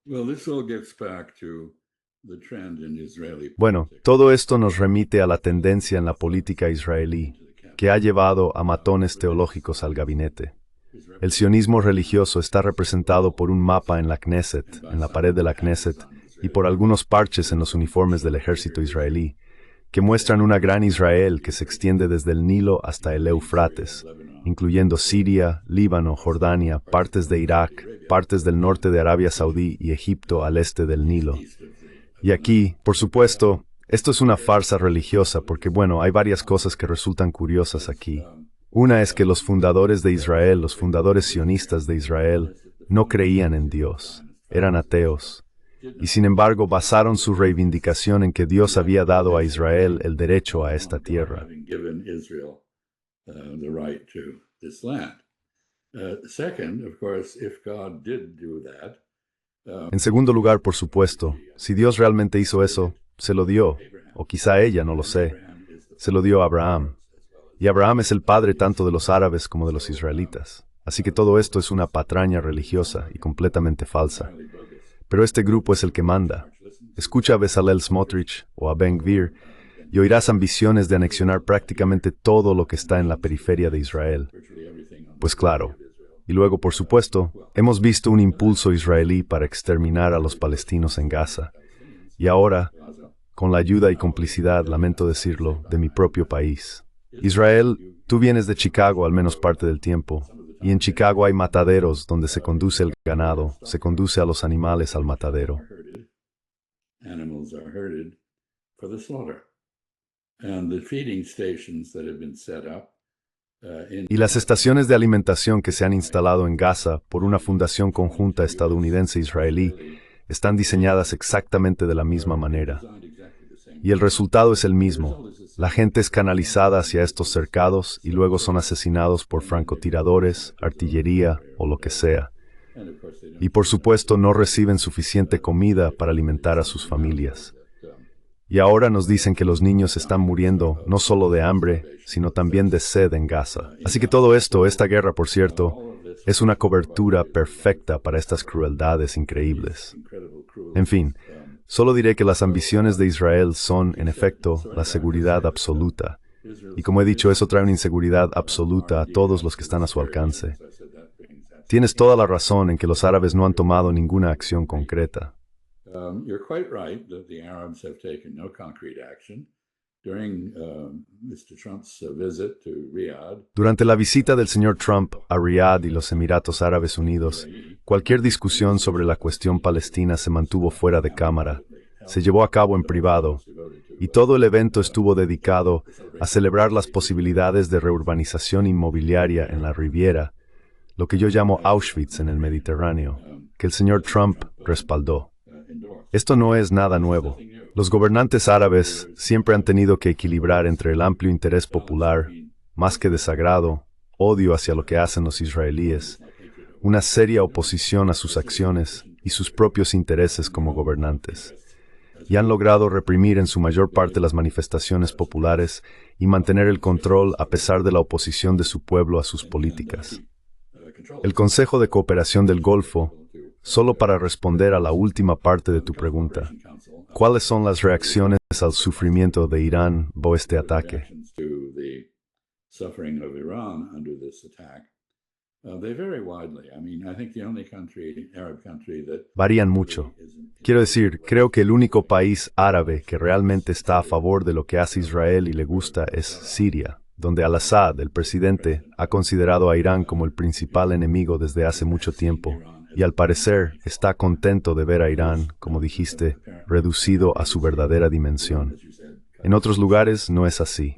Well, this all gets back to the trend in Israeli Bueno, politics todo esto nos remite a la tendencia en la política israelí, to the que ha cabinet. llevado a matones Religious teológicos al gabinete. is El represented sionismo by religioso está the representado wall por un of mapa en Knesset la Knesset, and by en la pared some de la patches Knesset, on y Israeli por algunos uniforms parches en los to uniformes del show ejército greater Israel. israelí, que muestran una gran Israel que se extiende desde el Nilo hasta el including Syria, Eufrates, Lebanon, incluyendo Jordan, Siria, Líbano, Jordania, parts partes of de Saudi Irak, Arabia, partes del norte and de Arabia Egypt Saudí y Egipto al este del Nilo. east of Y the Nile. aquí, por supuesto, esto es una farsa religiosa porque, bueno, hay varias cosas que resultan curiosas Because aquí. Una es que los fundadores de Israel, los fundadores sionistas de Israel, the no founders creían of en the Dios, Zionist eran founders of Israel ateos, did y not sin believe embargo basaron su reivindicación en que Dios había that dado a they Israel sustained el derecho a esta on God tierra. having given Israel the right to this land. Second, of course, if God did do that, En segundo he lugar, por supuesto, si Dios realmente hizo eso, se lo to dio, Abraham. o quizá ella, no lo And sé, Abraham is the se lo father dio a of the Abraham. Arabs as well as Y Abraham es el padre tanto de los Israelis. árabes como de los So israelitas. Así que todo esto es una patraña this whole religiosa y argument completamente is falsa. entirely bogus. Pero este grupo es el que manda. March, listen to Escucha a Bezalel Smotrich o a Ben Gvir y oirás ambiciones de anexionar prácticamente todo lo que está en la periferia de Israel. virtually everything on the Pues periphery claro. of Israel. Y luego, por supuesto, hemos visto un impulso israelí para exterminar a los palestinos en Gaza. Palestinians Y ahora, in Gaza. con la ayuda y Now, what do complicidad, lamento I have to say decirlo, de about mi that? propio país. Israel, Israel, tú you vienes de come from Chicago al menos Chicago, parte del tiempo, some of the y en time Chicago hay anyway. mataderos donde se conduce el Where ganado, se conduce a los animales al cattle matadero. are herded, animals are herded for the slaughter. And the feeding stations that have been set up in Y las Gaza estaciones de alimentación que se han by instalado en Gaza por una fundación joint conjunta US estadounidense-israelí Israeli están diseñadas exactamente de la misma are manera. designed exactly the same Y el way. resultado es el And the mismo. result is the La same. gente es canalizada hacia estos It's cercados y luego son asesinados por and then they become francotiradores, snipers or artillería or o lo que whatever. sea. And of course they Y don't por get enough supuesto no reciben suficiente comida para because they alimentar a send sus them out so familias. that Y ahora nos dicen que los niños están muriendo no solo de hambre, starvation, sino but también de thirst sed en Gaza. in Así que Gaza. todo esto, So esta guerra, por cierto, all of this es una is more about cobertura the life perfecta of the para estas people crueldades and these increíbles. incredible En cruelties. fin, solo diré que las So ambiciones de Israel son, you en said, efecto, so la anyway, I'm just seguridad saying that absoluta. Y Israel's como he dicho, eso ambition trae una is inseguridad far absoluta a indeed todos los que past the están a su security. alcance. As I said, that brings Tienes absolutely toda la nothing. razón en que los árabes no han tomado ninguna acción concreta. You're quite right that the Arabs have taken no concrete action. During Mr. Trump's visit to Riyadh, Durante la visita del señor Trump a Riad y los Emiratos Árabes Unidos, UAE, cualquier discusión sobre la cuestión palestina se mantuvo fuera de cámara, se llevó a cabo en privado, y todo el evento estuvo dedicado a celebrar las posibilidades de reurbanización inmobiliaria en la Riviera, lo que yo llamo Auschwitz en el Mediterráneo, que el señor Trump respaldó. endorsed. Esto no es nada nuevo. Los gobernantes árabes siempre han tenido que equilibrar entre el amplio interés popular, más que desagrado, odio hacia lo que hacen los israelíes, una seria oposición a sus acciones y sus propios intereses como gobernantes. Y han logrado reprimir en su mayor parte las manifestaciones populares y mantener el control a pesar de la oposición de su pueblo a sus políticas. El Consejo de Cooperación del Golfo, solo para responder a la última parte de tu pregunta, ¿cuáles son las reacciones al sufrimiento de Irán bajo este ataque? Reactions to the suffering of Iran under this attack, they vary widely. I mean, I think the only Arab country that Varían mucho. Quiero decir, creo que el único país árabe que realmente está a favor de lo que hace Israel y le gusta es Siria, donde al-Assad, el presidente, ha considerado a Irán como el principal enemigo desde hace mucho tiempo, y al parecer está contento de ver a Irán, como dijiste, reducido a su verdadera dimensión. En otros lugares no es así.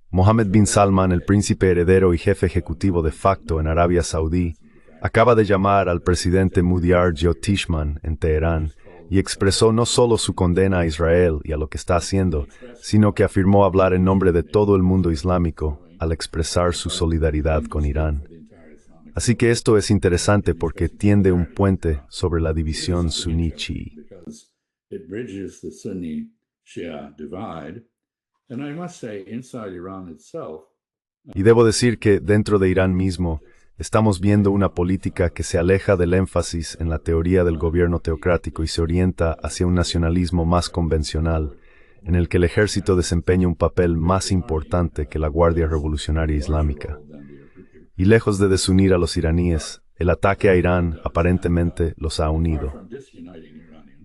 Mohammed bin Salman, el príncipe heredero y jefe ejecutivo de facto en Arabia Saudí, acaba de llamar al presidente Mudyar Tishman en Teherán y expresó no solo su condena a Israel y a lo que está haciendo, sino que afirmó hablar en nombre de todo el mundo islámico al expresar su solidaridad con Irán. Así que esto es interesante porque tiende un puente sobre la división suní-chií. it bridges the Sunni-Shia divide. And I must say, inside Iran itself, Y debo decir que, dentro de Irán mismo, Estamos viendo una política que se aleja del énfasis en la teoría del gobierno teocrático y se orienta hacia un nacionalismo más convencional, en el que el ejército desempeña un papel más importante que la Guardia Revolucionaria Islámica. Y lejos de desunir a los iraníes, el ataque a Irán aparentemente los ha unido.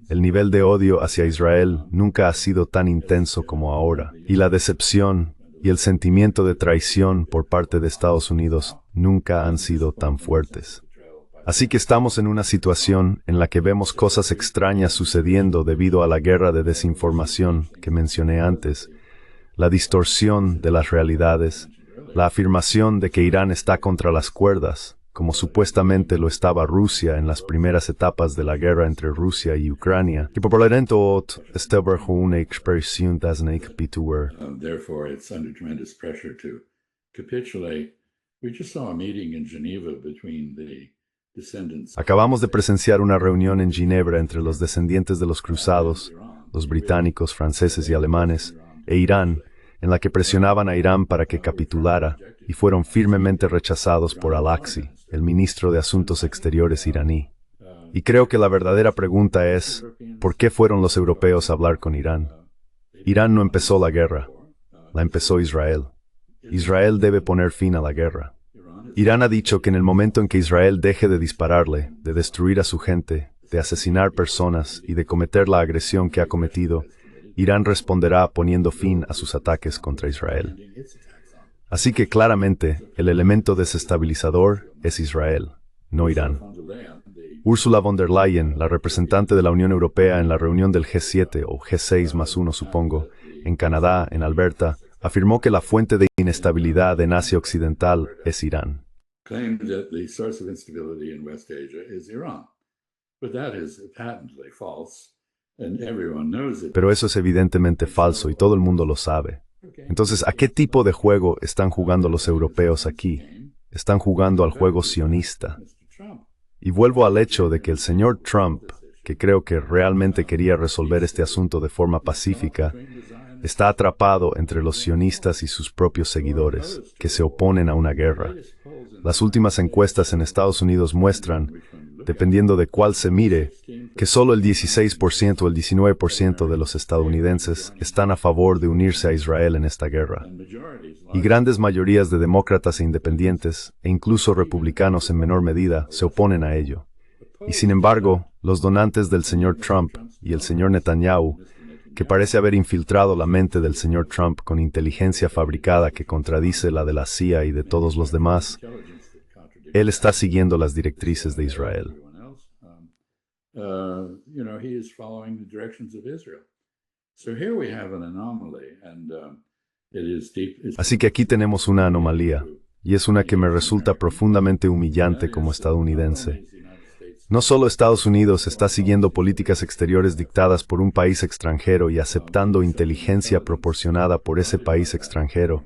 El nivel de odio hacia Israel nunca ha sido tan intenso como ahora, y la decepción y el sentimiento de traición por parte de Estados Unidos nunca han sido tan fuertes. Así que estamos en una situación en la que vemos cosas extrañas sucediendo debido a la guerra de desinformación que mencioné antes, la distorsión de las realidades, la afirmación de que Irán está contra las cuerdas, como supuestamente lo estaba Rusia en las primeras etapas de la guerra entre Rusia y Ucrania, que probablemente está bajo una expresión Therefore, it's under tremendous pressure to capitulate. We just saw a meeting in Geneva between the descendants. Acabamos de presenciar una reunión en Ginebra entre los descendientes de los cruzados, los británicos, franceses y alemanes, e Irán, en la que presionaban a Irán para que capitulara, y fueron firmemente rechazados por al-Aqsi, el ministro de Asuntos Exteriores iraní. Y creo que la verdadera pregunta es, ¿por qué fueron los europeos a hablar con Irán? Irán no empezó la guerra, la empezó Israel. Israel debe poner fin a la guerra. Irán ha dicho que en el momento en que Israel deje de dispararle, de destruir a su gente, de asesinar personas y de cometer la agresión que ha cometido, Irán responderá poniendo fin a sus ataques contra Israel. Así que claramente, el elemento desestabilizador es Israel, no Irán. Ursula von der Leyen, la representante de la Unión Europea en la reunión del G7 o G6+1 supongo, en Canadá, en Alberta, afirmó que la fuente de inestabilidad en Asia Occidental es Irán. Claimed that the source of instability in West Asia is Iran. But that is patently false, and everyone knows it. Pero eso es evidentemente falso y todo el mundo lo sabe. Entonces, ¿a qué tipo de juego están jugando los europeos aquí? Están jugando al juego sionista. Y vuelvo al hecho de que el señor Trump, que creo que realmente quería resolver este asunto de forma pacífica, está atrapado entre los sionistas y sus propios seguidores, que se oponen a una guerra. Las últimas encuestas en Estados Unidos muestran, dependiendo de cuál se mire, que solo el 16% o el 19% de los estadounidenses están a favor de unirse a Israel en esta guerra. Y grandes mayorías de demócratas e independientes, e incluso republicanos en menor medida, se oponen a ello. Y sin embargo, los donantes del señor Trump y el señor Netanyahu, que parece haber infiltrado la mente del señor Trump con inteligencia fabricada que contradice la de la CIA y de todos los demás, él está siguiendo las directrices de Israel. He is following the directions of Israel. So here we have an anomaly, and it is deep. Así que aquí tenemos una anomalía, y es una que me resulta profundamente humillante como estadounidense. No solo Estados Unidos está siguiendo políticas exteriores dictadas por un país extranjero y aceptando inteligencia proporcionada por ese país extranjero,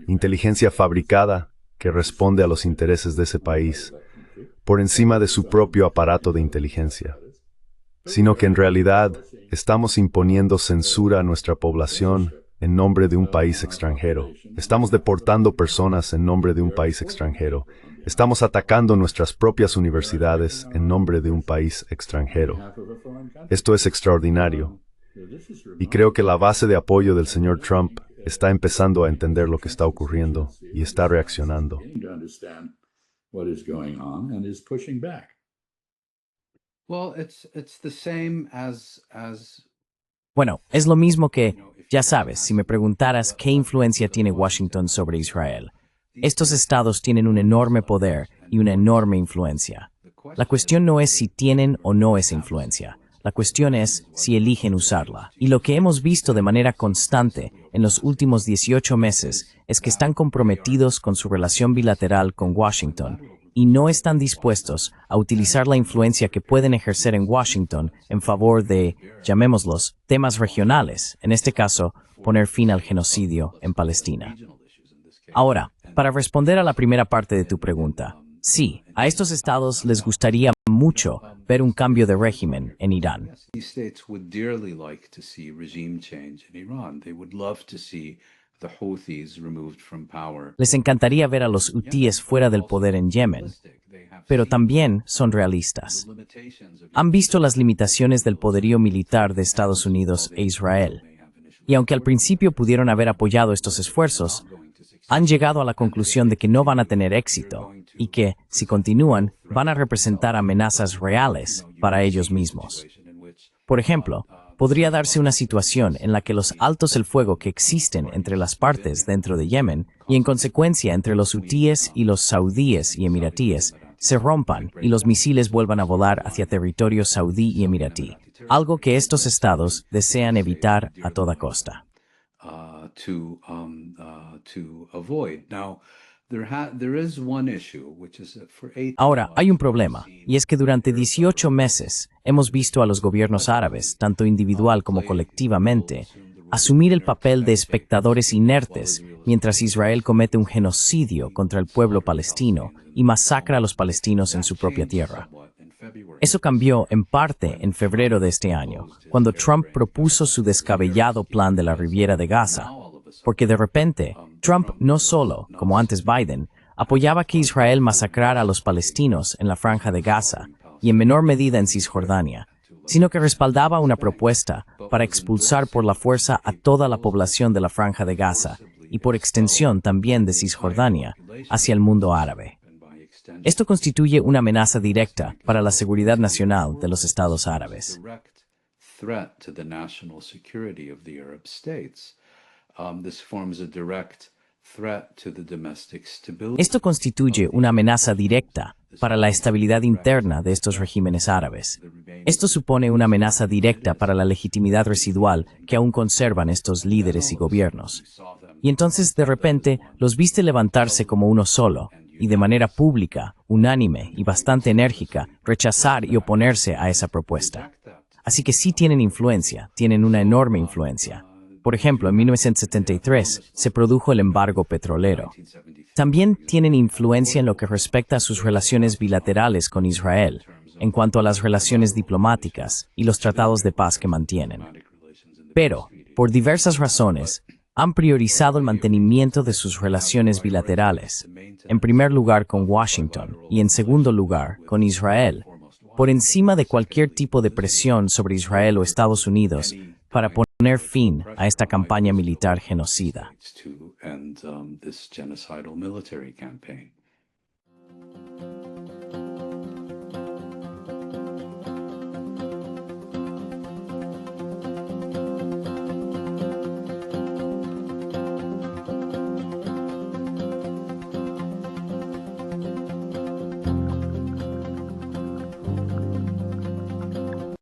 inteligencia fabricada que responde a los intereses de ese país, por encima de su propio aparato de inteligencia, sino que en realidad estamos imponiendo censura a nuestra población en nombre de un país extranjero. Estamos deportando personas en nombre de un país extranjero. Estamos atacando nuestras propias universidades en nombre de un país extranjero. Esto es extraordinario. Y creo que la base de apoyo del señor Trump está empezando a entender lo que está ocurriendo y está reaccionando. Bueno, es lo mismo que, ya sabes, si me preguntaras qué influencia tiene Washington sobre Israel. Estos estados tienen un enorme poder y una enorme influencia. La cuestión no es si tienen o no esa influencia. La cuestión es si eligen usarla. Y lo que hemos visto de manera constante en los últimos 18 meses es que están comprometidos con su relación bilateral con Washington y no están dispuestos a utilizar la influencia que pueden ejercer en Washington en favor de, llamémoslos, temas regionales, en este caso, poner fin al genocidio en Palestina. Ahora, para responder a la primera parte de tu pregunta, sí, a estos estados les gustaría mucho ver un cambio de régimen en Irán. Les encantaría ver a los hutíes fuera del poder en Yemen, pero también son realistas. Han visto las limitaciones del poderío militar de Estados Unidos e Israel, y aunque al principio pudieron haber apoyado estos esfuerzos, han llegado a la conclusión de que no van a tener éxito y que, si continúan, van a representar amenazas reales para ellos mismos. Por ejemplo, podría darse una situación en la que los altos el fuego que existen entre las partes dentro de Yemen y en consecuencia entre los hutíes y los saudíes y emiratíes se rompan y los misiles vuelvan a volar hacia territorio saudí y emiratí, algo que estos estados desean evitar a toda costa. Ahora, hay un problema, y es que durante 18 meses hemos visto a los gobiernos árabes, tanto individual como colectivamente, asumir el papel de espectadores inertes mientras Israel comete un genocidio contra el pueblo palestino y masacra a los palestinos en su propia tierra. Eso cambió en parte en febrero de este año, cuando Trump propuso su descabellado plan de la Riviera de Gaza, porque de repente, Trump no solo, como antes Biden, apoyaba que Israel masacrara a los palestinos en la Franja de Gaza y en menor medida en Cisjordania, sino que respaldaba una propuesta para expulsar por la fuerza a toda la población de la Franja de Gaza y por extensión también de Cisjordania hacia el mundo árabe. Esto constituye una amenaza directa para la seguridad nacional de los estados árabes. Esto constituye una amenaza directa para la estabilidad interna de estos regímenes árabes. Esto supone una amenaza directa para la legitimidad residual que aún conservan estos líderes y gobiernos. Y entonces, de repente, los viste levantarse como uno solo, y de manera pública, unánime y bastante enérgica, rechazar y oponerse a esa propuesta. Así que sí tienen influencia, tienen una enorme influencia. Por ejemplo, en 1973 se produjo el embargo petrolero. También tienen influencia en lo que respecta a sus relaciones bilaterales con Israel, en cuanto a las relaciones diplomáticas y los tratados de paz que mantienen. Pero, por diversas razones, han priorizado el mantenimiento de sus relaciones bilaterales, en primer lugar con Washington y en segundo lugar con Israel, por encima de cualquier tipo de presión sobre Israel o Estados Unidos para poner fin a esta campaña militar genocida.